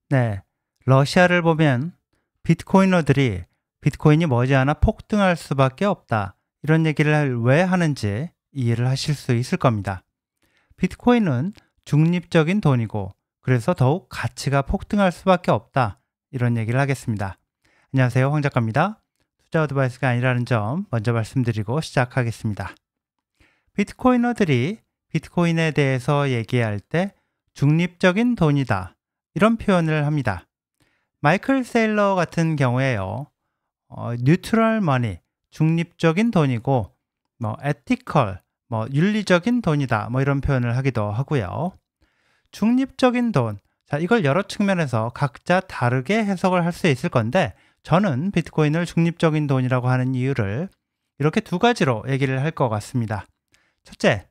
네, 러시아를 보면 비트코이너들이 비트코인이 머지않아 폭등할 수밖에 없다. 이런 얘기를 왜 하는지 이해를 하실 수 있을 겁니다. 비트코인은 중립적인 돈이고 그래서 더욱 가치가 폭등할 수밖에 없다. 이런 얘기를 하겠습니다. 안녕하세요, 황 작가입니다. 투자 어드바이스가 아니라는 점 먼저 말씀드리고 시작하겠습니다. 비트코이너들이 비트코인에 대해서 얘기할 때 중립적인 돈이다. 이런 표현을 합니다. 마이클 세일러 같은 경우에요. 뉴트럴 머니, 중립적인 돈이고 에티컬, 윤리적인 돈이다. 이런 표현을 하기도 하고요. 중립적인 돈, 자, 이걸 여러 측면에서 각자 다르게 해석을 할 수 있을 건데 저는 비트코인을 중립적인 돈이라고 하는 이유를 이렇게 두 가지로 얘기를 할 것 같습니다. 첫째,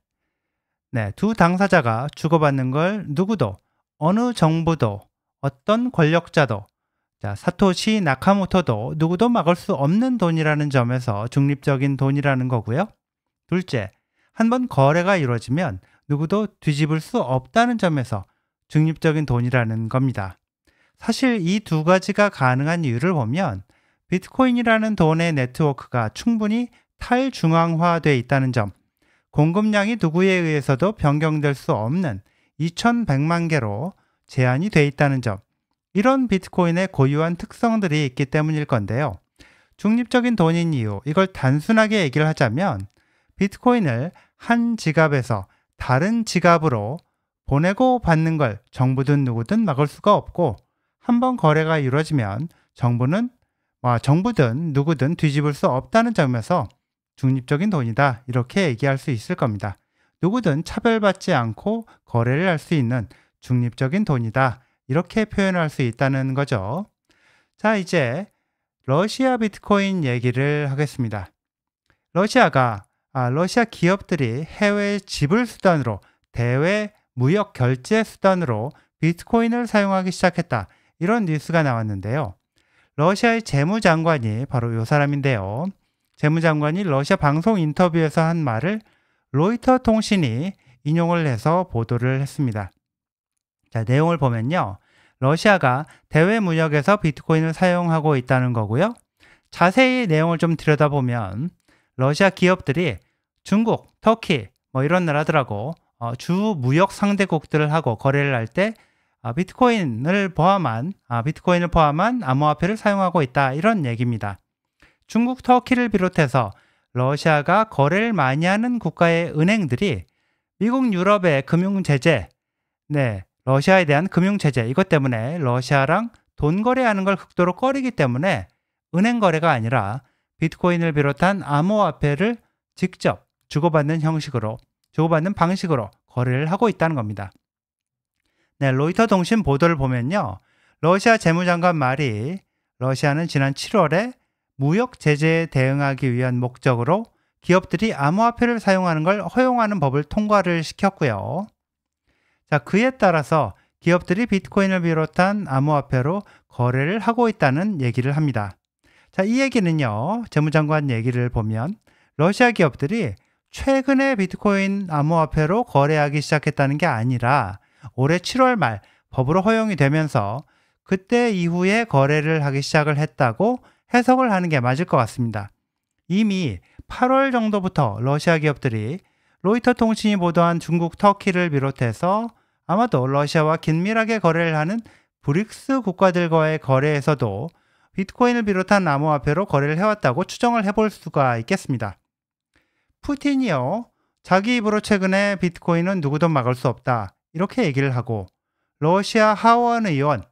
두 당사자가 주고받는 걸 누구도, 어느 정부도, 어떤 권력자도, 사토시 나카모토도 누구도 막을 수 없는 돈이라는 점에서 중립적인 돈이라는 거고요. 둘째, 한번 거래가 이루어지면 누구도 뒤집을 수 없다는 점에서 중립적인 돈이라는 겁니다. 사실 이 두 가지가 가능한 이유를 보면 비트코인이라는 돈의 네트워크가 충분히 탈중앙화되어 있다는 점, 공급량이 누구에 의해서도 변경될 수 없는 2100만 개로 제한이 되어 있다는 점, 이런 비트코인의 고유한 특성들이 있기 때문일 건데요. 중립적인 돈인 이유, 이걸 단순하게 얘기를 하자면 비트코인을 한 지갑에서 다른 지갑으로 보내고 받는 걸 정부든 누구든 막을 수가 없고 한번 거래가 이루어지면 정부든 누구든 뒤집을 수 없다는 점에서 중립적인 돈이다, 이렇게 얘기할 수 있을 겁니다. 누구든 차별받지 않고 거래를 할 수 있는 중립적인 돈이다, 이렇게 표현할 수 있다는 거죠. 자, 이제 러시아 비트코인 얘기를 하겠습니다. 러시아 기업들이 해외 지불 수단으로, 대외 무역 결제 수단으로 비트코인을 사용하기 시작했다, 이런 뉴스가 나왔는데요. 러시아의 재무장관이 바로 이 사람인데요. 재무장관이 러시아 방송 인터뷰에서 한 말을 로이터 통신이 인용을 해서 보도를 했습니다. 자, 내용을 보면요. 러시아가 대외 무역에서 비트코인을 사용하고 있다는 거고요. 자세히 내용을 좀 들여다보면 러시아 기업들이 중국, 터키 이런 나라들하고 주 무역 상대국들하고 거래를 할 때 비트코인을 포함한 암호화폐를 사용하고 있다, 이런 얘기입니다. 중국, 터키를 비롯해서 러시아가 거래를 많이 하는 국가의 은행들이 미국, 유럽의 금융제재, 러시아에 대한 금융제재, 이것 때문에 러시아랑 돈 거래하는 걸 극도로 꺼리기 때문에 은행 거래가 아니라 비트코인을 비롯한 암호화폐를 직접 주고받는 방식으로 거래를 하고 있다는 겁니다. 로이터 통신 보도를 보면요. 러시아 재무장관 말이 러시아는 지난 7월에 무역 제재에 대응하기 위한 목적으로 기업들이 암호화폐를 사용하는 걸 허용하는 법을 통과를 시켰고요. 자, 그에 따라서 기업들이 비트코인을 비롯한 암호화폐로 거래를 하고 있다는 얘기를 합니다. 자, 이 얘기는요. 재무장관 얘기를 보면 러시아 기업들이 최근에 비트코인 암호화폐로 거래하기 시작했다는 게 아니라 올해 7월 말 법으로 허용이 되면서 그때 이후에 거래를 하기 시작을 했다고 해석을 하는 게 맞을 것 같습니다. 이미 8월 정도부터 러시아 기업들이 로이터 통신이 보도한 중국, 터키를 비롯해서 아마도 러시아와 긴밀하게 거래를 하는 브릭스 국가들과의 거래에서도 비트코인을 비롯한 암호화폐로 거래를 해왔다고 추정을 해볼 수가 있겠습니다. 푸틴이요, 자기 입으로 최근에 비트코인은 누구도 막을 수 없다, 이렇게 얘기를 하고 러시아 하원 의원,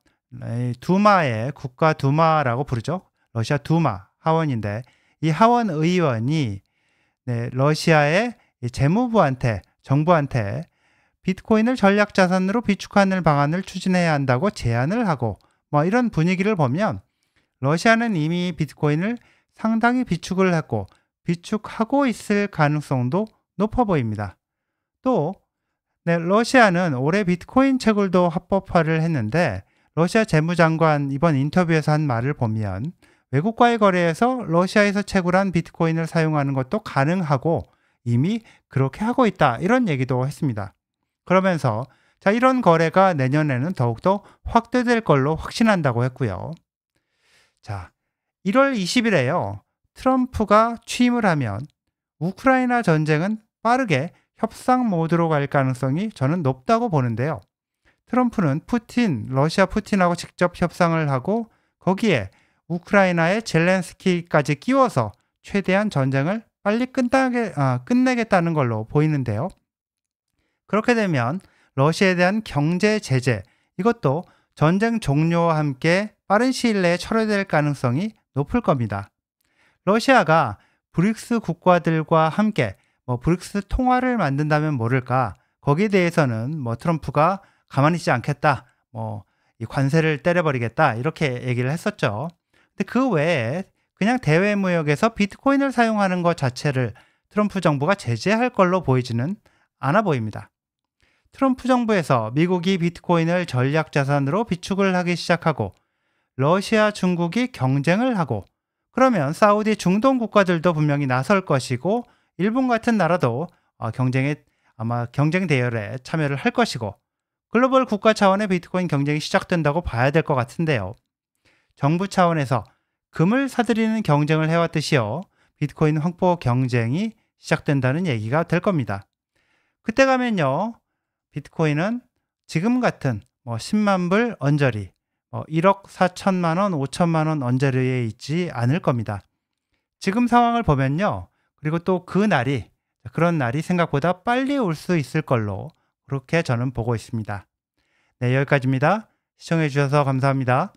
두마의 국가 두마라고 부르죠. 러시아 두마 하원인데 이 하원 의원이 러시아의 정부한테 비트코인을 전략자산으로 비축하는 방안을 추진해야 한다고 제안을 하고 이런 분위기를 보면 러시아는 이미 비트코인을 상당히 비축하고 있을 가능성도 높아 보입니다. 또 러시아는 올해 비트코인 채굴도 합법화를 했는데 러시아 재무장관 이번 인터뷰에서 한 말을 보면 외국과의 거래에서 러시아에서 채굴한 비트코인을 사용하는 것도 가능하고 이미 그렇게 하고 있다, 이런 얘기도 했습니다. 그러면서 자, 이런 거래가 내년에는 더욱더 확대될 걸로 확신한다고 했고요. 자, 1월 20일에요. 트럼프가 취임을 하면 우크라이나 전쟁은 빠르게 협상 모드로 갈 가능성이 저는 높다고 보는데요. 트럼프는 러시아 푸틴하고 직접 협상을 하고 거기에 우크라이나의 젤렌스키까지 끼워서 최대한 전쟁을 빨리 끝내겠다는 걸로 보이는데요. 그렇게 되면 러시아에 대한 경제 제재, 이것도 전쟁 종료와 함께 빠른 시일 내에 철회될 가능성이 높을 겁니다. 러시아가 브릭스 국가들과 함께 브릭스 통화를 만든다면 모를까, 거기에 대해서는 트럼프가 가만히 있지 않겠다, 이 관세를 때려버리겠다, 이렇게 얘기를 했었죠. 근데 그 외에 그냥 대외 무역에서 비트코인을 사용하는 것 자체를 트럼프 정부가 제재할 걸로 보이지는 않아 보입니다. 트럼프 정부에서 미국이 비트코인을 전략 자산으로 비축을 하기 시작하고 러시아, 중국이 경쟁을 하고, 그러면 사우디, 중동 국가들도 분명히 나설 것이고 일본 같은 나라도 아마 경쟁 대열에 참여를 할 것이고, 글로벌 국가 차원의 비트코인 경쟁이 시작된다고 봐야 될 것 같은데요. 정부 차원에서 금을 사들이는 경쟁을 해왔듯이요, 비트코인 확보 경쟁이 시작된다는 얘기가 될 겁니다. 그때 가면요, 비트코인은 지금 같은 10만 불 언저리, 1억 4천만 원, 5천만 원 언저리에 있지 않을 겁니다. 지금 상황을 보면요, 그리고 또 그런 날이 생각보다 빨리 올 수 있을 걸로 그렇게 저는 보고 있습니다. 네, 여기까지입니다. 시청해 주셔서 감사합니다.